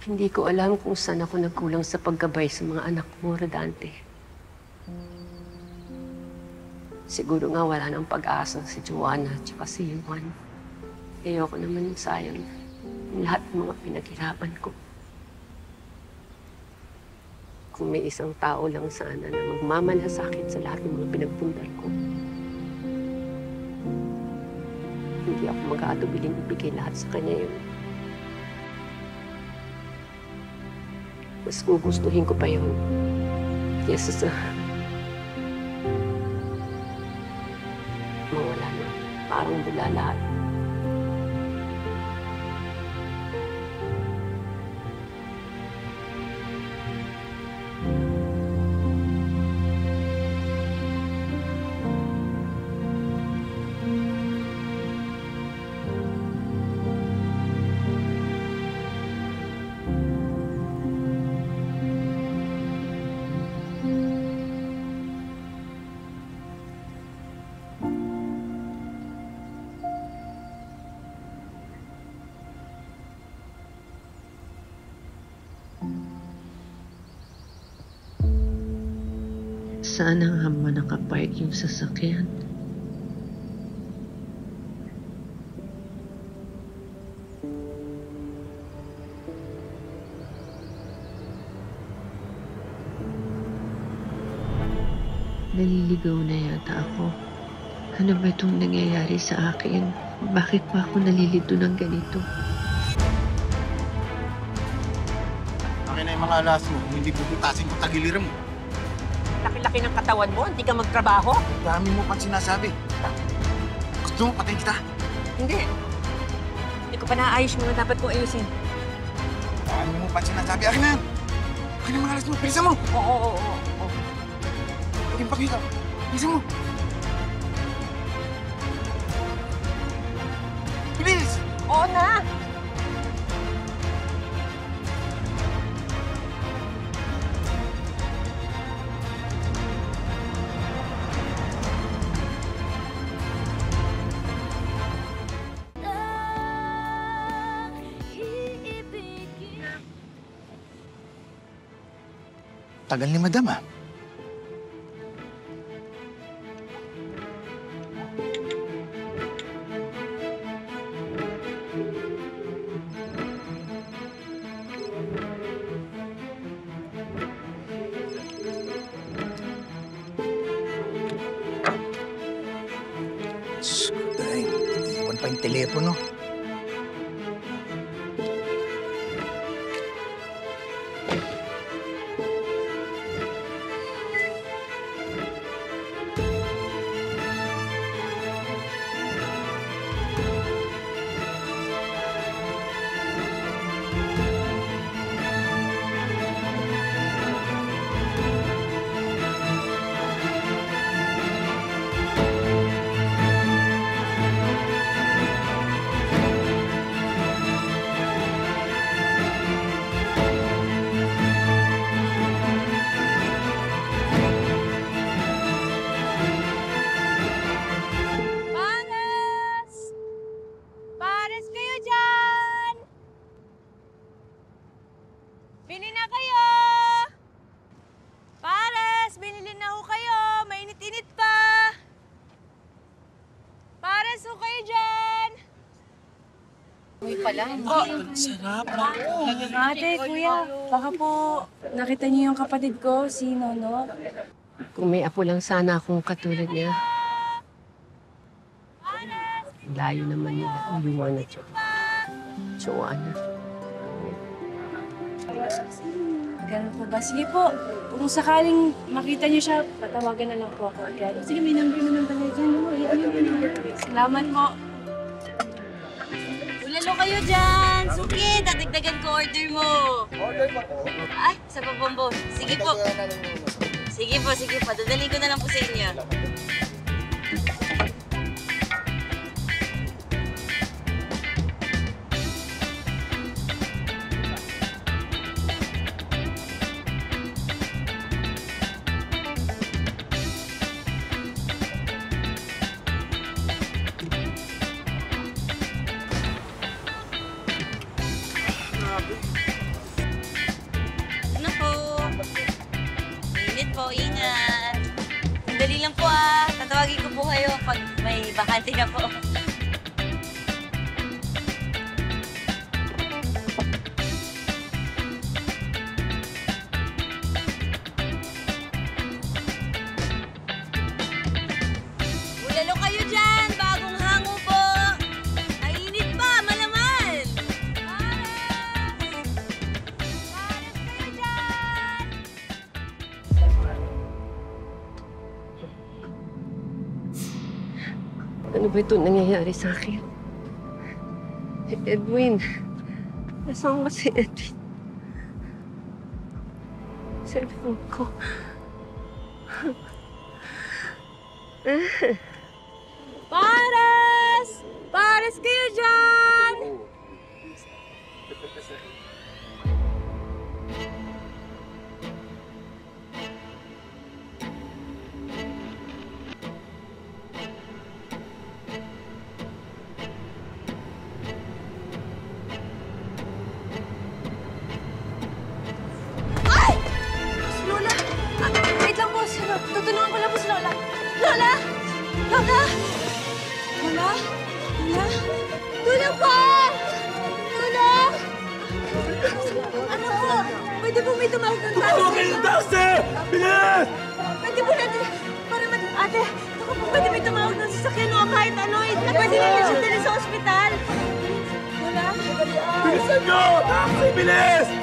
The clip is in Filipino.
Hindi ko alam kung saan ako nagkulang sa paggabay sa mga anak mo, Rodante. Siguro nga wala nang pag-asa si Joanna at saka si Juan. Ayoko naman sayang yung lahat ng mga pinaghirapan ko. Kung may isang tao lang sana na magmamalasakit sa lahat ng mga pinagpundal ko, hindi ako mag-aatubiling ibigay lahat sa kanya yun. Mas gugustuhin ko pa yun kesa sa mawala na parang bula lahat. Sana nga manakapark yung sasakyan. Naliligaw na yata ako. Ano ba itong nangyayari sa akin? Bakit pa ako nalilito ng ganito? Akin na yung mga alas mo, hindi puputasin ko tagiliran mo. Laki-laki ng katawan mo, hindi ka magtrabaho? Dami mo pang sinasabi. Gusto mo patayin kita? Hindi. Hindi ko pa naayos yung mga dapat kong ayusin. Dami mo pang sinasabi. Akin na yan! Akin na yung mga alas mo, bilisan mo! Oo. Paging pakita. Bilisan mo! Bilis! Oo na! Tagal ni Madam, ah. Day, iwan pa yung telepono. Bili na kayo! Pares, binili na ho kayo. Mainit-init pa. Pares ho kayo dyan. Uy pala. Sarap. Ate, kuya, baka po nakita niyo yung kapatid ko, si Nono. Kung may apo lang sana akong katulad niya. Layo naman nila ang Juan at Joanna. Ganun po ba? Sige po, kung sakaling makita niyo siya, patawagan na lang po ako agad. Sige, may number naman pala dyan. Salamat po. Ulalo kayo dyan! Suki, dadagdagan ko order mo. Order pa po? Ay, sa pabombo. Sige po. Sige po. Dadalhin ko na lang po sa inyo. pag may bakante na po. Bulalo kayo dyan! Bagong hango po! Mainit pa! Malaman! Pares! Pares kayo dyan! Ano ba ito nangyayari sa akin? Edwin. Nasaan ba si Edwin? Cellphone ko. Pares! Pares kayo dyan! Ay! Si Lola! Wait lang po. Tutulungan ko lang po si Lola. Lola! Lola! Lola? Lola? Lola po! Lola! Ano po? Pwede po may tumawag ng taxi? Tumawagin yung taxi! Bilis! Pwede po natin, para ate, baka po pwede may tumawag ng sasakyan o kahit ano, pwede natin sundin sa ospital. Lola? Bilisan nyo! Taxi! Bilis!